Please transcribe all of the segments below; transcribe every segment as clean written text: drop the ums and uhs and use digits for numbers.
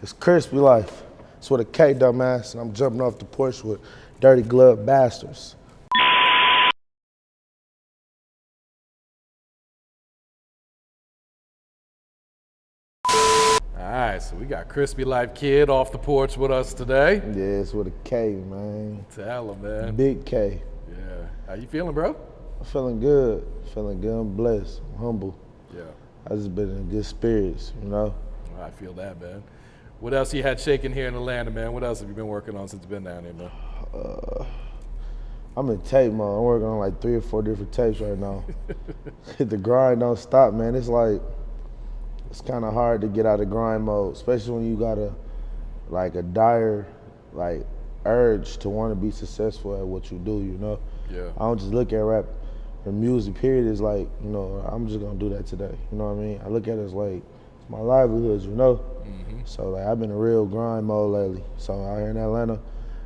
It's Krispy Life. It's with a K, dumbass, and I'm jumping off the porch with dirty glove bastards. All right, so we got KrispyLife Kidd off the porch with us today. Yeah, it's with a K, man. Tell him, man. Big K. Yeah. How you feeling, bro? I'm feeling good. I'm blessed. I'm humble. Yeah. I just been in good spirits, you know? I feel that, man. What else you had shaking here in Atlanta, man? What else have you been working on since you've been down here, man? I'm in tape mode. I'm working on like 3 or 4 different tapes right now. The grind don't stop, man. It's like, it's kind of hard to get out of grind mode, especially when you got a dire urge to want to be successful at what you do, you know? Yeah. I don't just look at rap or music, period, is like, you know, I'm just gonna do that today, you know what I mean? I look at it as like, it's my livelihood, you know? Mm-hmm. So like, I've been in real grind mode lately. So out here in Atlanta,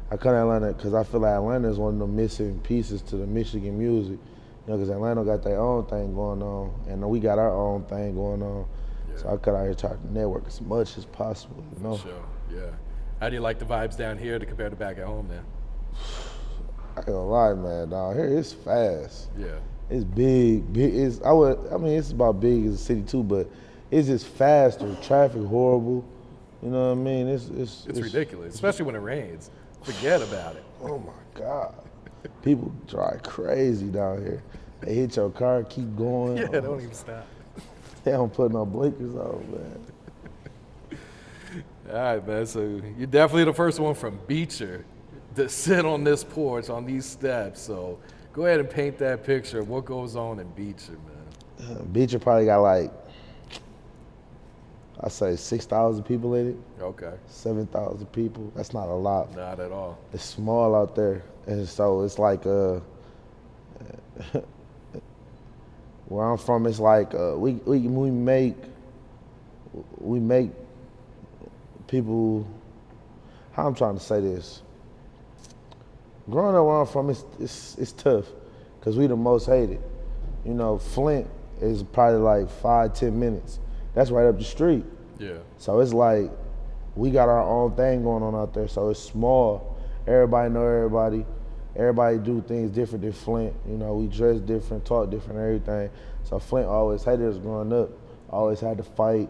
I come to Atlanta because I feel like Atlanta is one of the missing pieces to the Michigan music, you know, because Atlanta got their own thing going on, and we got our own thing going on. Yeah. So I cut out here trying to network as much as possible, you know? For sure, yeah. How do you like the vibes down here to compare to back at home, then? I ain't gonna lie, man, dog. Here it's fast. Yeah. It's big. It's about big as a city too, but it's just faster. Traffic horrible. You know what I mean? It's ridiculous, especially when it rains. Forget about it. Oh my God. People drive crazy down here. They hit your car, keep going. Yeah, don't even stop. They don't put no blinkers on, man. All right, man. So you're definitely the first one from Beecher to sit on this porch, on these steps. So go ahead and paint that picture of what goes on in Beecher, man. Beecher probably got like, I say 6,000 people in it. Okay. 7,000 people. That's not a lot. Not at all. It's small out there, and so it's like where I'm from, it's like we make people. How I'm trying to say this. Growing up where I'm from, it's tough, cause we the most hated. You know, Flint is probably like 5-10 minutes. That's right up the street. Yeah. So it's like we got our own thing going on out there. So it's small. Everybody know everybody. Everybody do things different than Flint. You know, we dress different, talk different, everything. So Flint always hated us growing up. Always had to fight.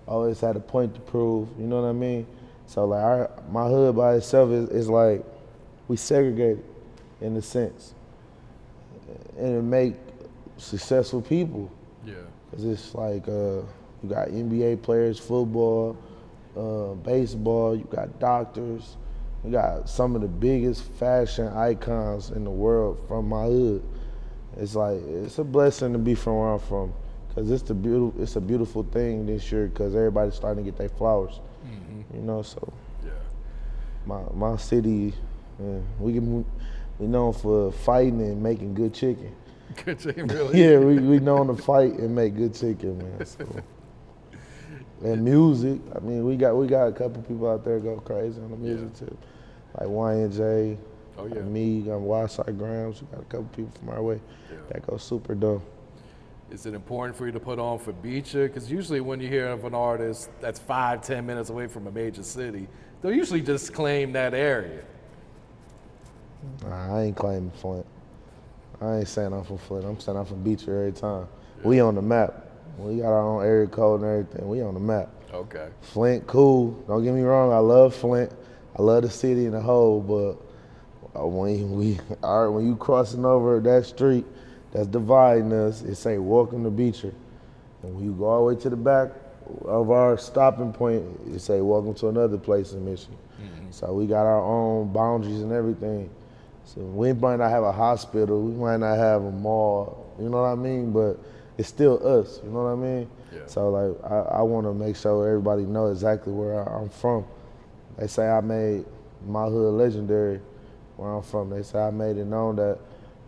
Always had a point to prove. You know what I mean? So like my hood by itself is like we segregated in a sense, and it make successful people. Yeah. Cause it's like you got NBA players, football, baseball. You got doctors. You got some of the biggest fashion icons in the world from my hood. It's like, it's a blessing to be from where I'm from, cause it's a beautiful thing this year, cause everybody's starting to get their flowers. Mm-hmm. You know, so yeah. My city, we known for fighting and making good chicken. Good chicken, really? Yeah, we known to fight and make good chicken, man. So. And music, I mean, we got a couple people out there go crazy on the music too, like YNJ. Oh yeah. Me, got Wildside Grams. We got a couple people from our way that go super dope. Is it important for you to put on for Beecher? Because usually when you hear of an artist that's 5-10 minutes away from a major city, they'll usually just claim that area. Nah, I ain't claiming Flint. I ain't saying I'm from Flint. I'm saying I'm from Beecher every time. Yeah. We on the map. We got our own area code and everything. We on the map. Okay. Flint, cool. Don't get me wrong. I love Flint. I love the city and the whole. But when you crossing over that street, that's dividing us. It say welcome to Beecher. And when you go all the way to the back of our stopping point, it say welcome to another place in Michigan. Mm-hmm. So we got our own boundaries and everything. So we might not have a hospital, we might not have a mall, you know what I mean? But it's still us, you know what I mean? Yeah. So like, I want to make sure everybody know exactly where I'm from. They say I made my hood legendary where I'm from. They say I made it known that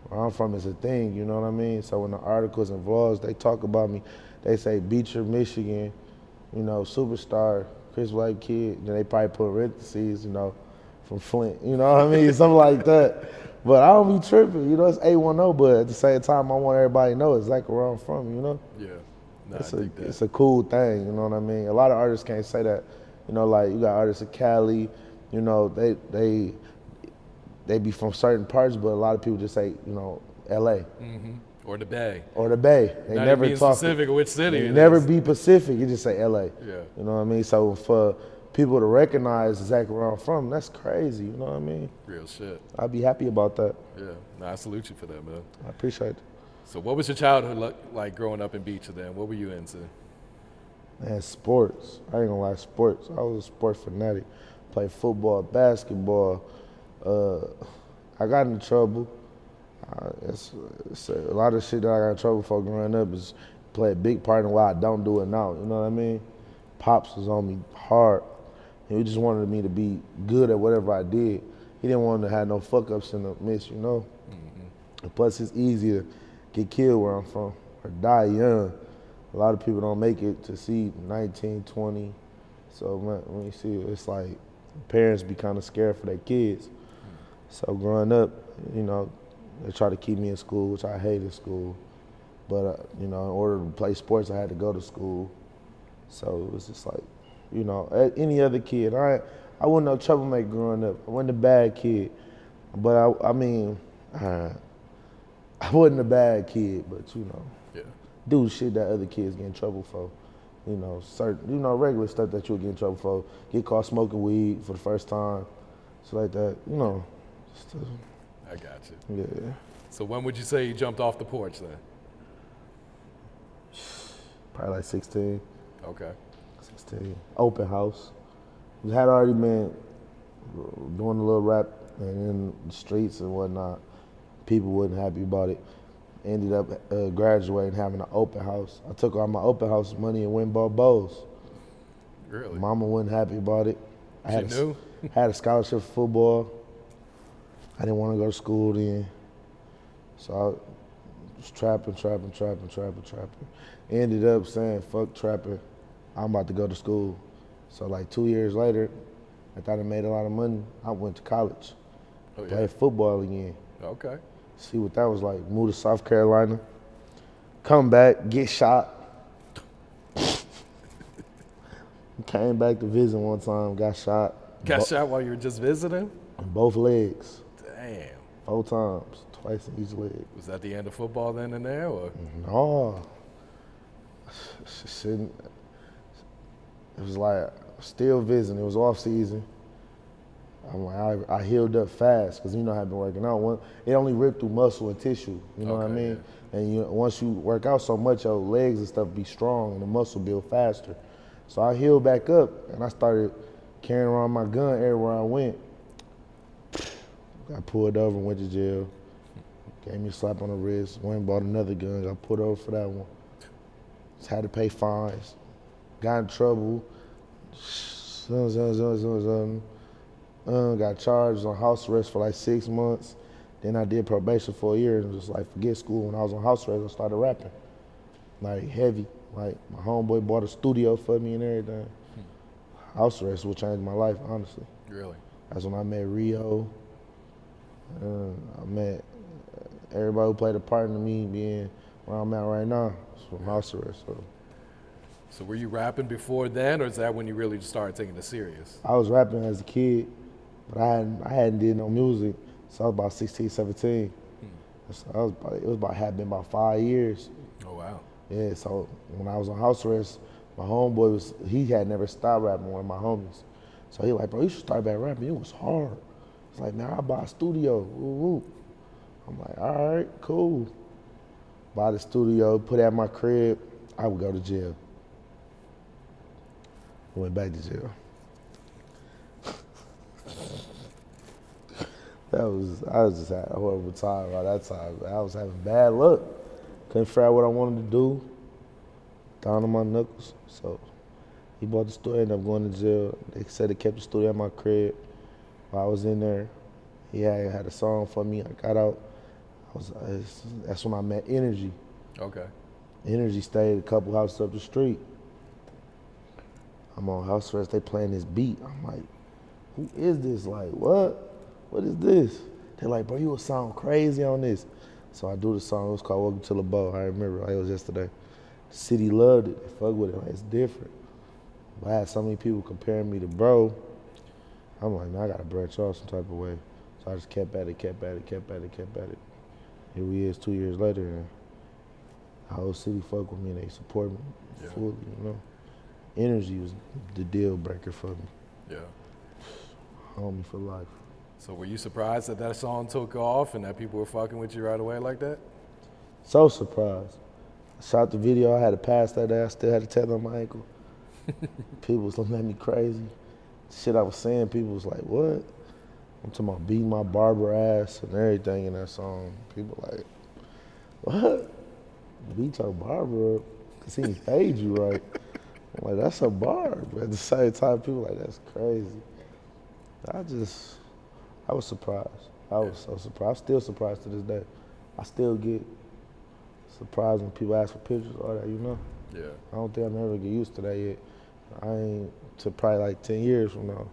where I'm from is a thing, you know what I mean? So when the articles and vlogs, they talk about me, they say Beecher, Michigan, you know, superstar, KrispyLife Kidd, then they probably put parentheses, you know, from Flint, you know what I mean? Something like that. But I don't be tripping, you know, it's 810, but at the same time, I want everybody to know exactly where I'm from, you know? Yeah. No, I dig that. It's a cool thing, you know what I mean? A lot of artists can't say that. You know, like you got artists in Cali, you know, they be from certain parts, but a lot of people just say, you know, LA. Mm-hmm. Or the Bay. Or the Bay. They Not never even talk specific of which city They it never is. be Pacific. You just say LA. Yeah. You know what I mean? So for people to recognize exactly where I'm from, that's crazy. You know what I mean? Real shit. I'd be happy about that. Yeah. No, I salute you for that, man. I appreciate it. So what was your childhood like growing up in Beecher then? What were you into? Man, sports. I ain't gonna lie, sports. I was a sports fanatic. Played football, basketball. I got into trouble. It's a lot of shit that I got in trouble for growing up is play a big part in why I don't do it now. You know what I mean? Pops was on me hard. He just wanted me to be good at whatever I did. He didn't want to have no fuck ups in the midst, you know? Mm-hmm. And plus, it's easier to get killed where I'm from or die young. A lot of people don't make it to see 19, 20. So when you see it, it's like parents be kind of scared for their kids. So growing up, you know, they try to keep me in school, which I hated school. But, you know, in order to play sports, I had to go to school. So it was just like, you know, any other kid. I wasn't no troublemaker growing up. I wasn't a bad kid. But I mean, I wasn't a bad kid, but, you know, Yeah. do shit that other kids get in trouble for. You know, certain, you know, regular stuff that you'll get in trouble for. Get caught smoking weed for the first time. Shit like that, you know. Just, I got you. yeah. So when would you say you jumped off the porch then? Probably like 16. Okay. 16. Open house. We had already been doing a little rap and in the streets and whatnot. People wasn't happy about it. Ended up graduating, having an open house. I took all my open house money and went and bought bows. Really? Mama wasn't happy about it. She knew? Had a scholarship for football. I didn't want to go to school then. So I was trapping. Ended up saying, fuck trapping. I'm about to go to school. So like 2 years later, I thought I made a lot of money. I went to college. Oh, yeah. Played football again. Okay. See what that was like. Moved to South Carolina. Come back, get shot. Came back to visit one time, got shot. Got shot while you were just visiting? In both legs. Damn. 4 times, twice in each leg. Was that the end of football then and there, or? No. Shouldn't. It was like still visiting. It was off season. I'm like, I healed up fast because you know I've been working out. It only ripped through muscle and tissue. You know what I mean? Yeah. And once you work out so much, your legs and stuff be strong and the muscle build faster. So I healed back up and I started carrying around my gun everywhere I went. Got pulled over, went to jail. Gave me a slap on the wrist. Went and bought another gun. Got pulled over for that one. Just had to pay fines. Got in trouble. Got charged on house arrest for like 6 months. Then I did probation for a year and just like forget school. When I was on house arrest, I started rapping. Like heavy. Like my homeboy bought a studio for me and everything. House arrest will change my life, honestly. Really? That's when I met Rio. I met everybody who played a part in me being where I'm at right now. It's from house arrest. So were you rapping before then, or is that when you really just started taking it serious? I was rapping as a kid, but I hadn't did no music, so I was about 16, 17. So it was been about 5 years. Oh wow. Yeah, so when I was on house arrest, my homeboy he had never stopped rapping, one of my homies. So he like, bro, you should start back rapping. It was hard. It's like, man, I'll buy a studio. Woo, woo. I'm like, all right, cool. Buy the studio, put it at my crib. I would go to jail. I went back to jail. I was just having a horrible time by that time. I was having bad luck. Couldn't figure out what I wanted to do. Down on my knuckles. So he bought the studio, ended up going to jail. They said they kept the studio at my crib. While I was in there, he had a song for me. I got out. That's when I met Energy. Okay. Energy stayed a couple houses up the street. I'm on house arrest. They playing this beat. I'm like, who is this? Like, what? What is this? They're like, bro, you will sound crazy on this. So I do the song. It was called Welcome to the Boat. I remember. It was yesterday. The city loved it. They fuck with it. Like, it's different. But I had so many people comparing me to bro. I'm like, man, I gotta branch off some type of way. So I just kept at it. Here we is 2 years later, and the whole city fuck with me and they support me fully, you know. Energy was the deal breaker for me. Yeah. Homie for life. So were you surprised that song took off and that people were fucking with you right away like that? So surprised. I shot the video, I had to pass that day, I still had a tether on my ankle. People was looking at me crazy. Shit I was saying, people was like, what? I'm talking about beating my barber ass and everything in that song. People like, what? Beat your barber up because he didn't fade you right. I'm like, that's a bar. But at the same time, people like, that's crazy. I was surprised. I was so surprised. I'm still surprised to this day. I still get surprised when people ask for pictures, all that, you know? Yeah. I don't think I'll never get used to that yet. I ain't to probably like 10 years from now.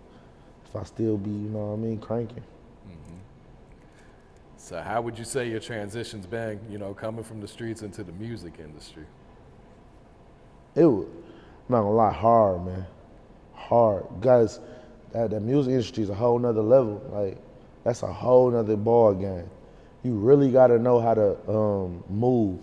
If I still be, you know what I mean, cranking. Mm-hmm. So how would you say your transition's been, you know, coming from the streets into the music industry? It was, I'm not gonna lie, hard, man. Hard. Guys, that music industry is a whole nother level. Like, that's a whole nother ball game. You really gotta know how to move.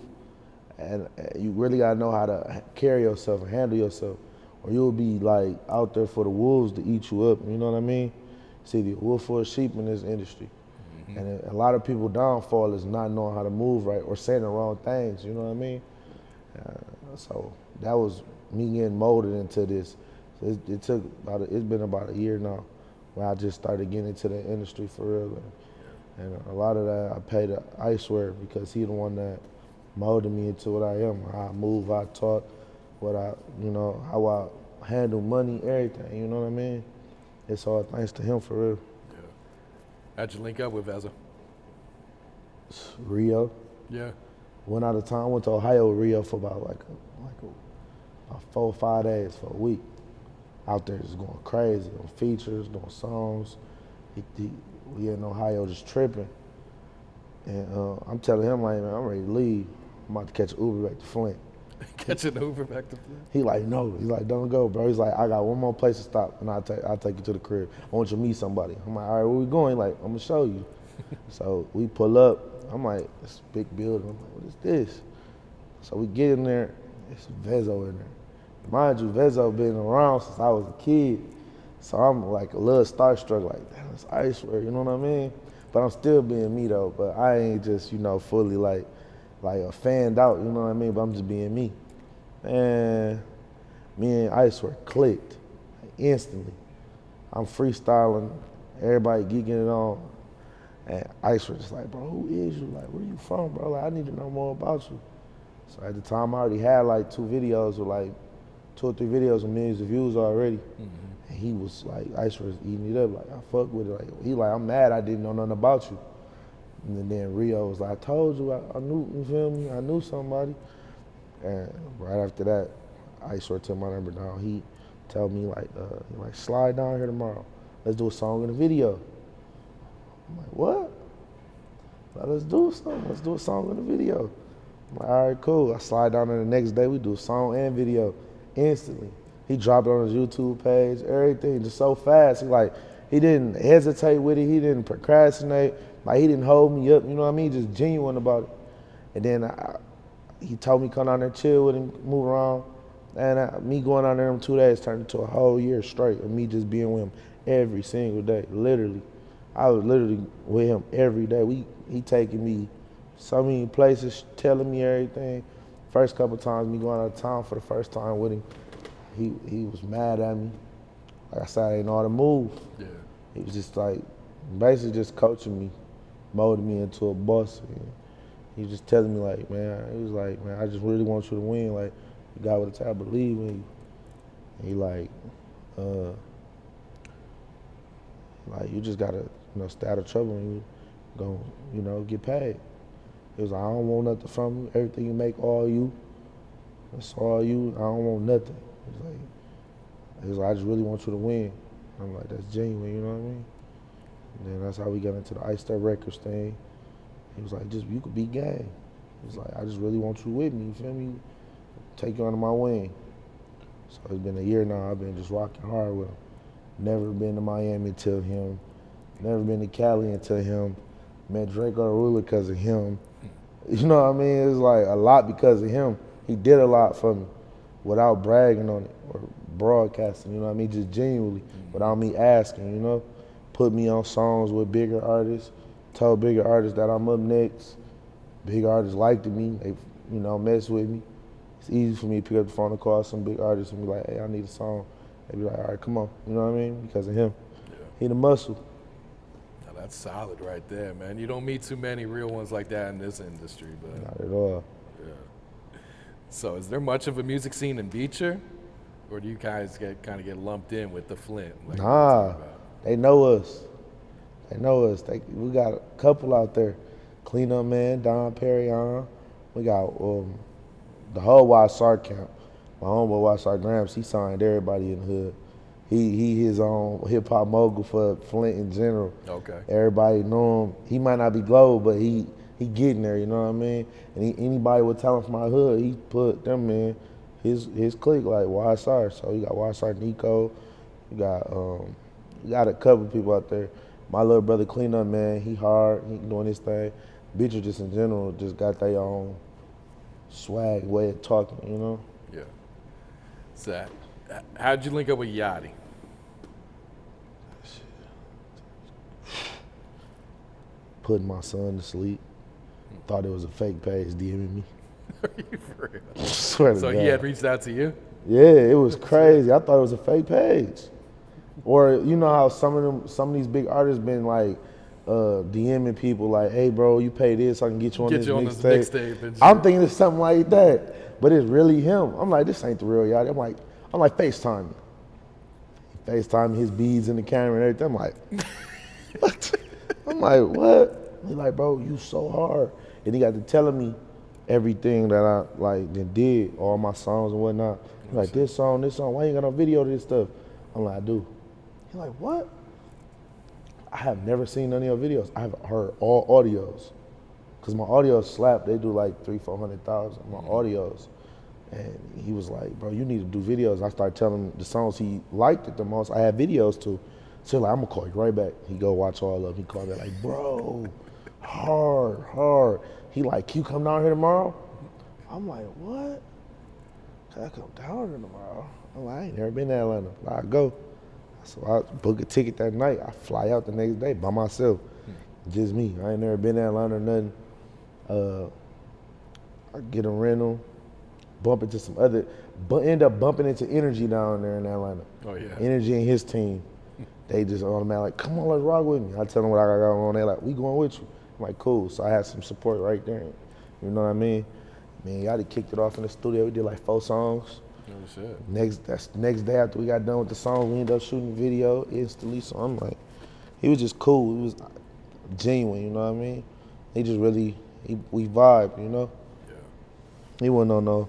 And you really gotta know how to carry yourself and handle yourself. Or you'll be like out there for the wolves to eat you up, you know what I mean? It's either a wolf or a sheep in this industry. Mm-hmm. And a lot of people downfall is not knowing how to move right or saying the wrong things, you know what I mean? So that was me getting molded into this. So it's been about a year now when I just started getting into the industry for real. And a lot of that I pay to Icewear because he the one that molded me into what I am, how I move, how I talk, how I handle money, everything, you know what I mean? It's all thanks to him for real. Yeah. How'd you link up with Vezzo? Rio. Yeah. Went out of town, went to Ohio with Rio for about about 4 or 5 days for a week. Out there just going crazy, on features, doing songs. We in Ohio just tripping. And I'm telling him, like, man, I'm ready to leave. I'm about to catch an Uber back to Flint. Catch an Uber back to Flint? He like, no. He's like, don't go, bro. He's like, I got one more place to stop, and I'll take you to the crib. I want you to meet somebody. I'm like, all right, where we going? He's like, I'm going to show you. So we pull up. I'm like, it's a big building. I'm like, what is this? So we get in there. It's Vezzo in there. Mind you, Vezzo been around since I was a kid. So I'm like a little starstruck, like, damn, it's Icewear, you know what I mean? But I'm still being me though, but I ain't just, fully like a fanned out, you know what I mean? But I'm just being me. And me and Icewear clicked instantly. I'm freestyling, everybody geeking it on. And Icewear just like, bro, who is you? Like, where you from, bro? Like, I need to know more about you. So at the time I already had like 2 or 3 videos with millions of views already. Mm-hmm. And he was like, Icewear was eating it up. Like, I fuck with it. Like, he like, I'm mad I didn't know nothing about you. And then Rio was like, I told you, I knew, you feel me? I knew somebody. And right after that, Icewear took my number down. He told me like, slide down here tomorrow. Let's do a song and a video. I'm like, what? Like, let's do something. Let's do a song and a video. I'm like, all right, cool. I slide down there the next day. We do a song and video instantly. He dropped it on his YouTube page, everything, just so fast. He didn't hesitate with it. He didn't procrastinate. Like, he didn't hold me up, you know what I mean? Just genuine about it. And then he told me come down there, chill with him, move around. And me going down there in 2 days turned into a whole year straight of me just being with him every single day, literally. I was literally with him every day. He taking me so many places, telling me everything. First couple times, me going out of town for the first time with him, he was mad at me. Like I said, I didn't know how to move. Yeah. He was just like, basically just coaching me, molding me into a boss. And he was just telling me like, man, he was like, man, I just really want you to win. Like, you got what the I believe in you. And he like, you just gotta, stay out of trouble and you gonna, get paid. He was like, I don't want nothing from you. Everything you make, all you. That's all you. I don't want nothing. He was like, I just really want you to win. I'm like, that's genuine, you know what I mean? And then that's how we got into the Icewear Records thing. He was like, you could be gang. He was like, I just really want you with me, you feel me? take you under my wing. So it's been a year now. I've been just rocking hard with him. Never been to Miami until him. Never been to Cali until him. Met Drake on the Ruler because of him. You know what I mean? It's like a lot because of him. He did a lot for me without bragging on it or broadcasting, you know what I mean? Just genuinely, without me asking, you know? Put me on songs with bigger artists, told bigger artists that I'm up next. Big artists liked me, they, you know, mess with me. It's easy for me to pick up the phone and call some big artists and be like, hey, I need a song. They be like, all right, come on, you know what I mean? Because of him. Yeah. He the muscle. Now, that's solid right there, man. You don't meet too many real ones like that in this industry, but Not at all. yeah. So is there much of a music scene in Beecher? Or do you guys kind of get lumped in with the Flint? Like you were Nah, talking about? they know us. They know us. We got a couple out there. Clean Up Man, Don Perignon. We got the whole YSR camp. My homeboy YSR Grams, he signed everybody in the hood. He his own hip hop mogul for Flint in general. Okay. Everybody know him. He might not be global, but he getting there. You know what I mean? And anybody with talent from my hood, he put them in his clique like YSR. So you got YSR Nico. You got a couple people out there. My little brother Clean Up Man, he hard. He doing his thing. Beecher just in general just got their own swag way of talking. You know? Yeah. So how'd you link up with Yachty? Putting my son to sleep. Thought it was a fake page DMing me. Are you for real? Swear to So God. he had reached out to you? Yeah, it was crazy. I thought it was a fake page. Or you know how some of these big artists been like DMing people like, hey bro, you pay this so I can get you on this mixtape. and I'm shit. thinking it's something like that. But it's really him. I'm like, this ain't the real Yachty. I'm like FaceTime. FaceTime his beads in the camera and everything. I'm like, what? I'm like, what? He's like, bro, you so hard. And he got to telling me everything that I like did, all my songs and whatnot. He's like, this song, why you ain't got no video of this stuff? I'm like, I do. He's like, what? I have never seen none of your videos. I have heard all audios. Cause my audios slap, they do like 300,000-400,000, my audios. And he was like, bro, you need to do videos. I started telling him the songs he liked it the most, I had videos to. So like, I'm gonna call you right back. He go watch all of them. He called me like, bro, hard. He like, can you come down here tomorrow? I'm like, what? Can I come down here tomorrow? I'm like, I ain't never been to Atlanta. I go. So I book a ticket that night. I fly out the next day by myself. Just me. I ain't never been to Atlanta or nothing. I get a rental, bump into some other, but end up bumping into Energy down there in Atlanta. Oh yeah. Energy and his team. They just automatically like, come on, let's rock with me. I tell them what I got going on. They like, we going with you. I'm like, cool. So I had some support right there. You know what I mean? Man, Yachty kicked it off in the studio. We did like 4 songs. Oh shit. Next day after we got done with the song, we ended up shooting the video instantly. So I'm like, he was just cool. He was genuine, you know what I mean? He just really, we vibe, you know? Yeah. He wasn't on no,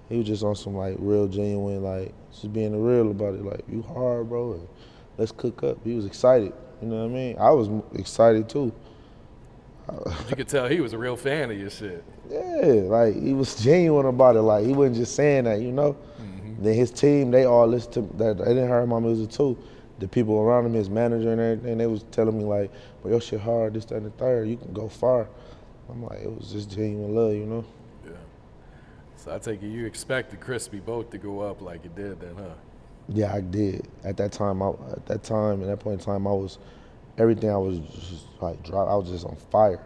he was just on some like real genuine, like just being real about it. Like, you hard, bro, and let's cook up. He was excited, you know what I mean? I was excited too. You could tell he was a real fan of your shit. Yeah, like he was genuine about it. Like he wasn't just saying that, you know? Then his team, they all listened to that. They didn't hear my music too. The people around him, his manager and everything, they was telling me like, bro, your shit hard, this, that, and the third. You can go far. I'm like, it was just genuine love, you know? Yeah. So I take it you expected Krispy Boat to go up like it did then, huh? Yeah, I did. At that time, at that point in time, everything I was just like, I was just on fire.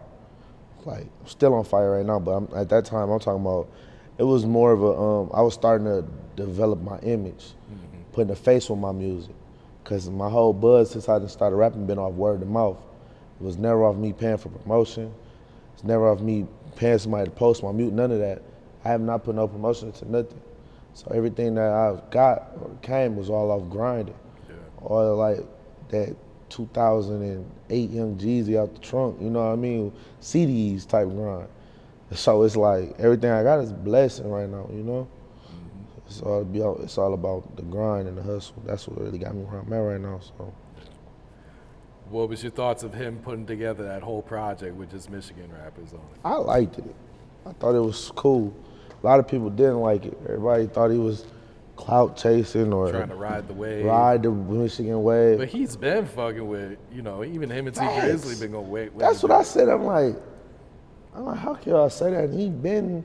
Like, I'm still on fire right now, but at that time, I'm talking about, it was more of a, I was starting to develop my image, putting a face on my music. Cause my whole buzz since I started rapping been off word of mouth. It was never off me paying for promotion. It's never off me paying somebody to post my music, none of that. I have not put no promotion into nothing. So everything that I've got or came was all off grinding. Yeah. All like that 2008 Young Jeezy out the trunk, you know what I mean? CDs type grind. So it's like everything I got is a blessing right now, you know? It's all about the grind and the hustle. That's what really got me where I'm at right now. So, What was your thoughts of him putting together that whole project with just Michigan rappers on it? I liked it. I thought it was cool. A lot of people didn't like it. Everybody thought he was clout chasing or Trying to ride the wave. ride the Michigan wave. But he's been fucking with, you know, even him and T Facts. Grizzly been going wait. That's what I said. I'm like, how can y'all say that? He been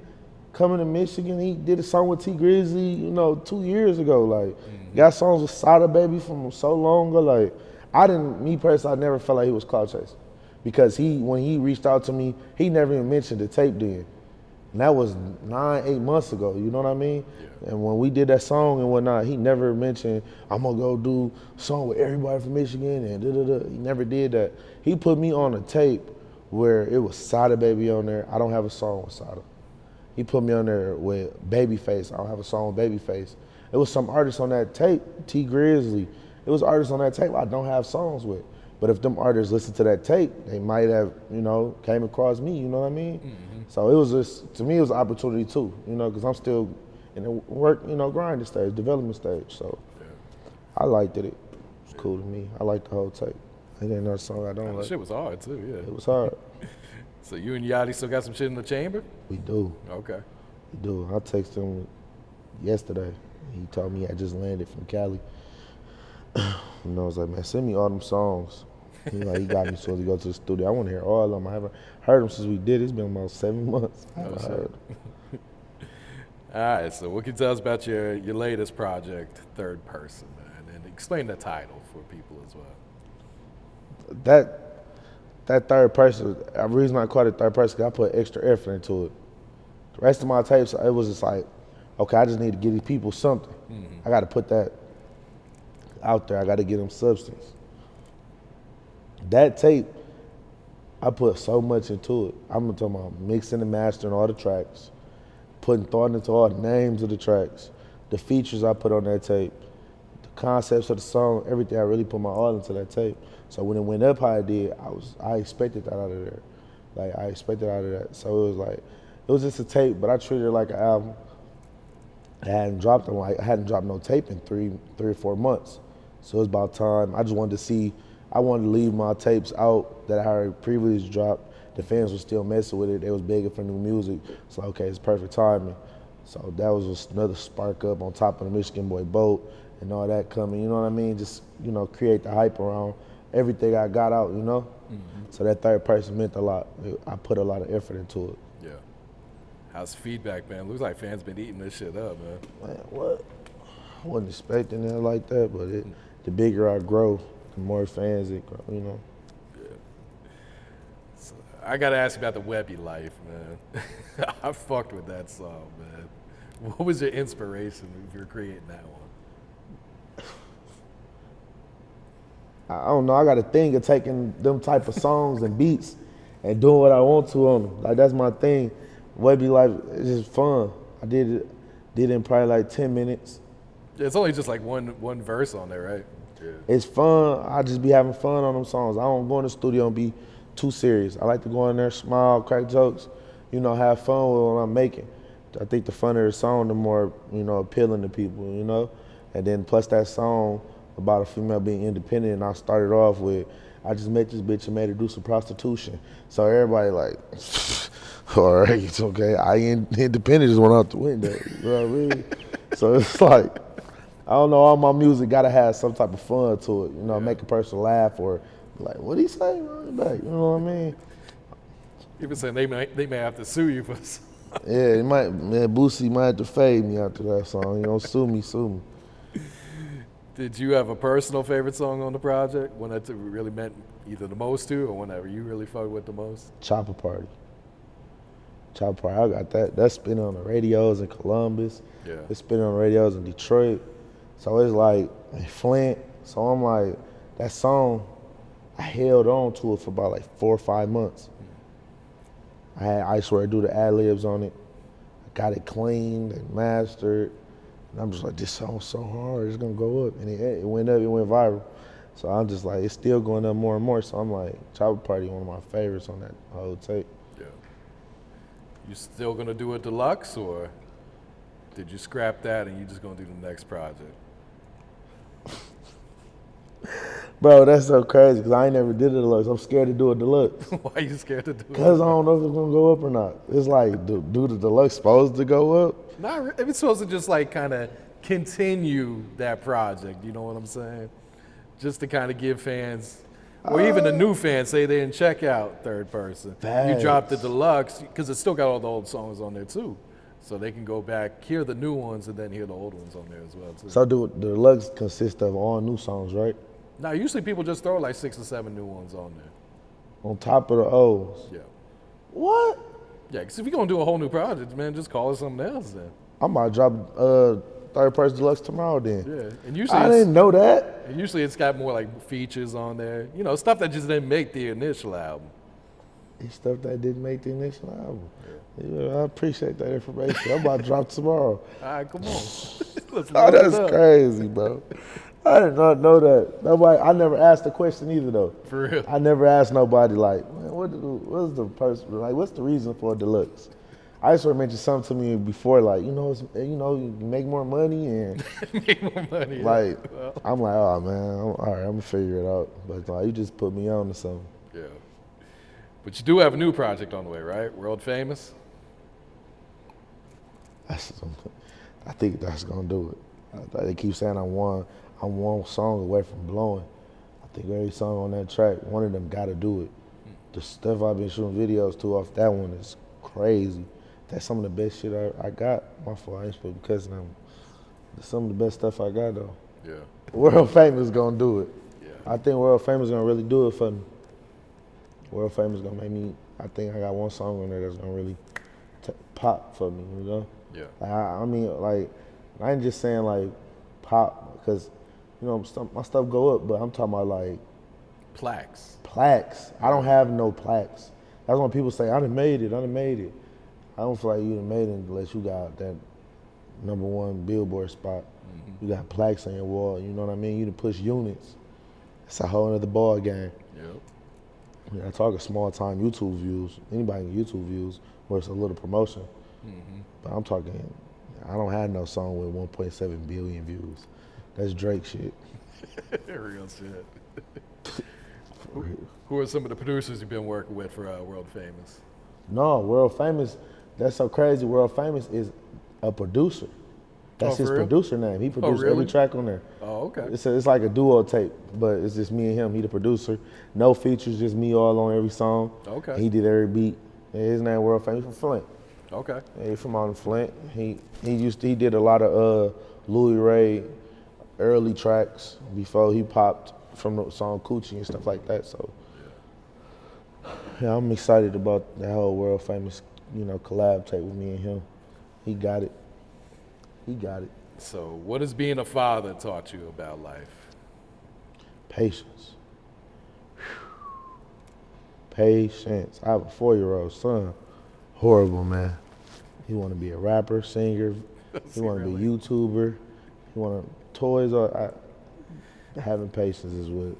coming to Michigan. He did a song with T Grizzly, you know, 2 years ago. Like, got songs with Sada Baby from so long ago. Like, me personally, I never felt like he was clout chasing. Because when he reached out to me, he never even mentioned the tape then. And that was 9-8 months ago, you know what I mean? Yeah. And when we did that song and whatnot, he never mentioned, I'm gonna go do a song with everybody from Michigan and da-da-da. He never did that. He put me on a tape where it was Sada Baby on there. I don't have a song with Sada. He put me on there with Babyface. I don't have a song with Babyface. It was some artists on that tape, T Grizzly. It was artists on that tape I don't have songs with. But if them artists listen to that tape, they might have, you know, came across me, you know what I mean? Mm-hmm. So it was just, to me, it was an opportunity too, you know, because I'm still in the work, you know, grinding stage, development stage. So yeah. I liked it. It was cool to me. I liked the whole tape. It ain't another song I don't like. Shit was hard too, yeah. It was hard. So you and Yachty still got some shit in the chamber? We do. Okay. We do. I texted him yesterday. He told me he had just landed from Cali. You know, I was like, man, send me all them songs. He got me so to go to the studio. I want to hear all of them. I haven't heard them since we did. It's been about 7 months. I haven't heard them. All right, so what can you tell us about your latest project, Third Person, man? And explain the title for people as well. That third person, the reason I called it third person, because I put extra effort into it. The rest of my tapes, it was just like, okay, I just need to give these people something. Mm-hmm. I got to put that out there. I got to give them substance. That tape, I put so much into it. I'm talking about mixing and mastering all the tracks, putting thought into all the names of the tracks, the features I put on that tape, the concepts of the song, everything. I really put my all into that tape. So when it went up how it did, I expected that out of there. Like, I expected out of that. So it was just a tape, but I treated it like an album. I hadn't dropped no tape in three or 4 months. So it was about time. I just wanted to see. I wanted to leave my tapes out that I had previously dropped. The fans were still messing with it. They was begging for new music. So okay, it's perfect timing. So that was just another spark up on top of the Michigan Boy Boat and all that coming. You know what I mean? Just, you know, create the hype around everything I got out, you know? Mm-hmm. So that third person meant a lot. I put a lot of effort into it. Yeah. How's feedback, man? Looks like fans been eating this shit up, man. Man, what? I wasn't expecting it like that, but the bigger I grow, the more fans it grow, you know? Yeah. So I got to ask you about the Webbie Life, man. I fucked with that song, man. What was your inspiration if you're creating that one? I don't know. I got a thing of taking them type of songs and beats and doing what I want to on them. Like, that's my thing. Webbie Life is just fun. I did it in probably like 10 minutes. It's only just like one verse on there, right? Yeah. It's fun. I just be having fun on them songs. I don't go in the studio and be too serious. I like to go in there, smile, crack jokes, you know, have fun with what I'm making. I think the funnier the song, the more, you know, appealing to people, you know? And then plus that song about a female being independent, and I started off with, I just met this bitch and made her do some prostitution. So everybody like, all right, it's okay. I ain't independent, just went out the window, you know what I mean? So it's like, I don't know, all my music gotta have some type of fun to it, you know, make a person laugh or be like, what'd he say? You know what I mean? Even saying they may have to sue you for Yeah, Boosie might have to fade me after that song. You know, sue me. Did you have a personal favorite song on the project? One that really meant either the most to or whenever you really fucked with the most? Chopper Party. I got that. That's spinning on the radios in Columbus. Yeah. It's spinning on the radios in Detroit. So it's like Flint. So I'm like, that song, I held on to it for about like 4 or 5 months. I had Icewear do the ad-libs on it. I got it cleaned and mastered. And I'm just like, this song's so hard, it's gonna go up. And it went up, it went viral. So I'm just like, it's still going up more and more. So I'm like, Chopper Party, one of my favorites on that whole tape. Yeah. You still gonna do a deluxe, or did you scrap that and you just gonna do the next project? Bro, that's so crazy because I ain't never did a deluxe. I'm scared to do a deluxe. Why are you scared to do it? Because I don't know if it's going to go up or not. It's like, do the deluxe supposed to go up? Not re- it's supposed to just like kind of continue that project. You know what I'm saying? Just to kind of give fans, or even the new fans, say they didn't check out Third Person. You drop the deluxe because it's still got all the old songs on there too, so they can go back, hear the new ones, and then hear the old ones on there as well too. So the deluxe consists of all new songs, right? Now usually people just throw like 6 or 7 new ones on there. On top of the O's. Yeah. What? Yeah, because if you're gonna do a whole new project, man, just call it something else then. I might drop Third Person Deluxe tomorrow then. Yeah, and usually I didn't know that. and usually it's got more like features on there. You know, stuff that just didn't make the initial album. It's stuff that didn't make the initial album. Yeah, I appreciate that information. I'm about to drop tomorrow. All right, come on. Let's Oh, load it that's up. crazy, bro. I did not know that. Nobody. I never asked the question either, though. For real. I never asked nobody like, man, what's the person like? What's the reason for a deluxe? Icewear mentioned something to me before, like, you make more money and Make more money. like, Well, I'm like, oh man, all right, I'm gonna figure it out. But like, you just put me on to something. yeah. But you do have a new project on the way, right? World famous. I think that's gonna do it. They keep saying I'm one song away from blowing. I think every song on that track, one of them gotta do it. The stuff I've been shooting videos to off that one is crazy. That's some of the best shit I got. My fault, I ain't supposed to be cussing them. Some of the best stuff I got though. Yeah. World Famous gonna do it. Yeah. I think World Famous gonna really do it for me. World Famous gonna make me. I think I got one song on there that's gonna really pop for me. You know. Yeah. Like, I mean, like, I ain't just saying like pop because, my stuff go up, but I'm talking about like Plaques. plaques. I don't have no plaques. That's when people say, I done made it. I don't feel like you done made it unless you got that #1 Billboard spot. You got plaques on your wall, you know what I mean? You done push units. It's a whole other ball game. Yep. I talk a small time YouTube views. Anybody can YouTube views where it's a little promotion. But I'm talking, I don't have no song with 1.7 billion views. That's Drake shit. Real shit. Who are some of the producers you've been working with for World Famous? No, World Famous, that's so crazy. World Famous is a producer. That's his for real? producer name. He produced really? every track on there. Oh, okay. It's like a duo tape, but it's just me and him. He the producer. No features, just me all on every song. Okay. He did every beat. And his name World Famous from Flint. Okay. Yeah, he from out in Flint. He did a lot of Louis Ray early tracks before he popped from the song Coochie and stuff like that. So yeah, I'm excited about that whole World Famous, collab tape with me and him. He got it. So, what has being a father taught you about life? Patience. Patience. I have a 4-year-old son. Horrible, man. He want to be a rapper, singer. He want to be a YouTuber. He want toys. Having patience is what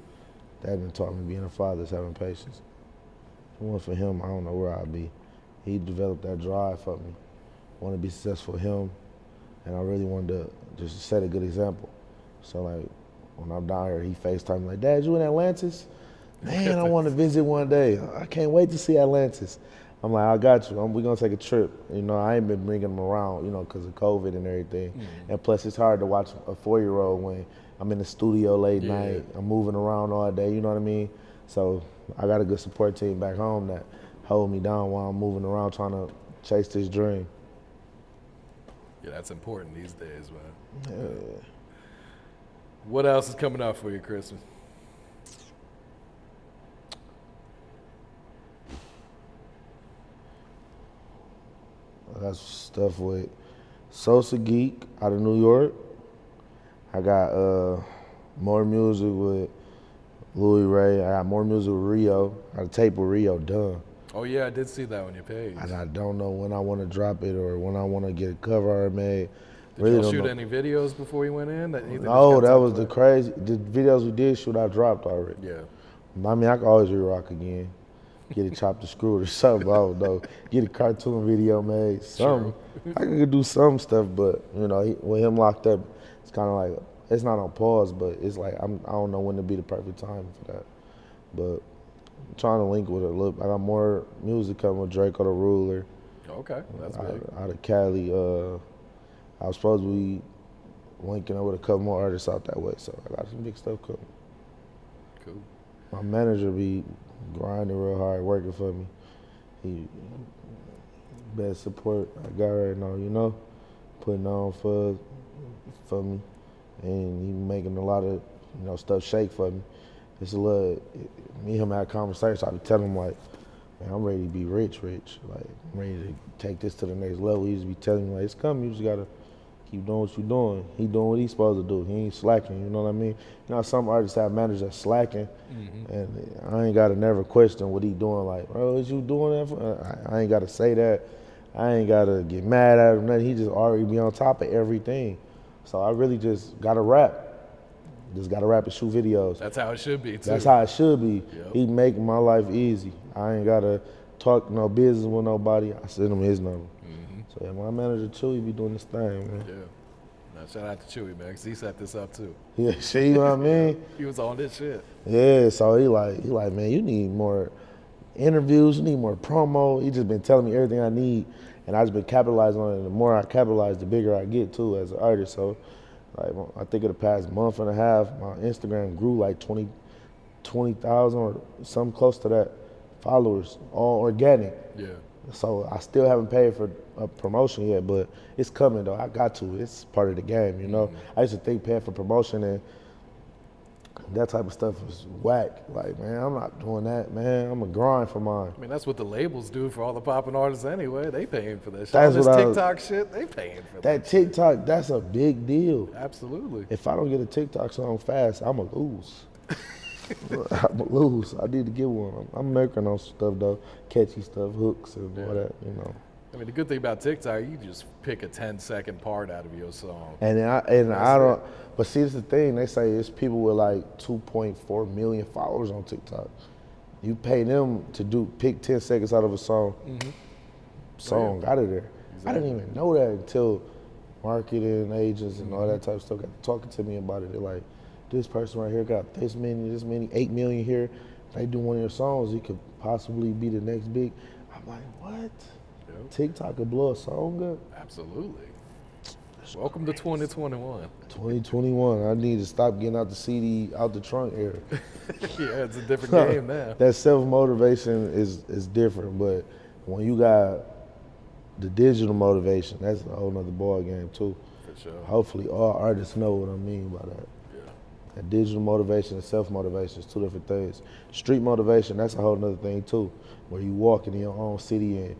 that done taught me. Being a father is having patience. If it wasn't for him, I don't know where I'd be. He developed that drive for me. I want to be successful for him, and I really wanted to just set a good example. So like, when I'm down here, he FaceTime me like, Dad, you in Atlantis? Man, I want to visit one day. I can't wait to see Atlantis. I'm like, I got you. We're going to take a trip. I ain't been bringing him around, because of COVID and everything. And plus, it's hard to watch a 4-year-old when I'm in the studio late night. I'm moving around all day, you know what I mean? So I got a good support team back home that hold me down while I'm moving around trying to chase this dream. Yeah, that's important these days, man. Yeah. What else is coming up for you, Christmas? I got stuff with Sosa Geek out of New York. I got more music with Louis Ray. I got more music with Rio. I got a tape with Rio done. Oh yeah, I did see that on your page. And I don't know when I want to drop it or when I want to get a cover art made. Did y'all shoot any videos before you went in? No, that was the videos we did shoot, I dropped already. Yeah. I mean, I can always re-rock again. Get it chopped or screwed or something, I don't know. Get a cartoon video made, something. I could do some stuff, but, with him locked up, it's kind of like it's not on pause, but it's like I don't know when to be the perfect time for that. But I'm trying to link with it a little. I got more music coming with Draco the Ruler. Okay, that's big. Out of Cali. I was supposed to be linking up with a couple more artists out that way, so I got some big stuff coming. Cool. My manager be grinding real hard, working for me. He best support I got right now, you know, putting on for me, and he making a lot of stuff shake for me. It's a little me and him had a conversation. I be telling him like, man, I'm ready to be rich. Like I'm ready to take this to the next level. He used to be telling me like, it's coming. You just gotta keep doing what you're doing. He doing what he's supposed to do. He ain't slacking. You know what I mean? You know, some artists have managers that slacking, and I ain't gotta never question what he doing. Like, bro, is you doing that? I ain't gotta say that. I ain't gotta get mad at him. Nothing. He just already be on top of everything. So I really just gotta rap. Just gotta rap and shoot videos. That's how it should be, too. That's how it should be. Yep. He making my life easy. I ain't gotta talk no business with nobody. I send him his number. So yeah, my manager Chewy be doing this thing, man. Yeah. Now shout out to Chewy, man, because he set this up too. Yeah, see what I mean? He was on this shit. Yeah, so he like, man, you need more interviews, you need more promo. He just been telling me everything I need, and I just been capitalizing on it. And the more I capitalize, the bigger I get too as an artist. So, like, I think in the past month and a half, my Instagram grew like 20,000 or something close to that followers, all organic. Yeah. So I still haven't paid for a promotion yet, but it's coming though. I got to. It's part of the game, you know. I used to think paying for promotion and that type of stuff was whack. Like, man, I'm not doing that, man. I'm a grind for mine. I mean, that's what the labels do for all the popping artists anyway. They paying for that shit. That's all what this TikTok shit, they paying for that. That TikTok, that's a big deal. Absolutely. If I don't get a TikTok song fast, I'ma lose. I'ma lose. I need to get one. I'm working on stuff though, catchy stuff, hooks and all that, you know. I mean, the good thing about TikTok, you can just pick a 10-second part out of your song. And I don't. But see, it's the thing. They say it's people with like 2.4 million followers on TikTok. You pay them to pick 10 seconds out of a song, out of there. Exactly. I didn't even know that until marketing agents and all that type of stuff got talking to me about it. They're like, this person right here got this many, 8 million here. If they do one of your songs, it could possibly be the next big. I'm like, what? Yep. TikTok could blow a song up? Absolutely. Welcome to 2021. 2021. I need to stop getting out the CD out the trunk era. Yeah, it's a different game now. That self-motivation is different, but when you got the digital motivation, that's a whole nother ball game too. For sure. Hopefully all artists know what I mean by that. And digital motivation and self-motivation is two different things. Street motivation, that's a whole nother thing too, where you walking in your own city and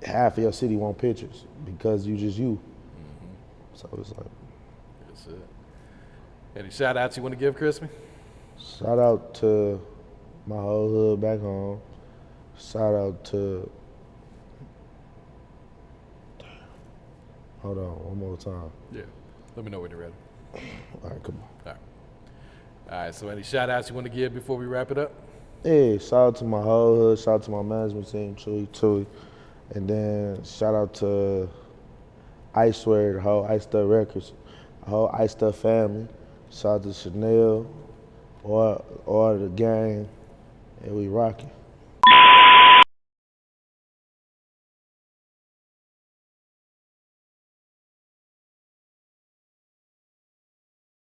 half of your city want pictures because you just you. So it's like. That's it. Any shout outs you want to give, Krispy? Shout out to my whole hood back home. Shout out to. Hold on, one more time. Yeah. Let me know when you're ready. All right, come on. All right, so any shout outs you want to give before we wrap it up? Yeah, shout out to my whole hood, shout out to my management team, Chewy. And then shout out to Icewear, the whole Ice Stuff Records, the whole Ice Stuff family. Shout out to Chanel, all the gang, and we rocking.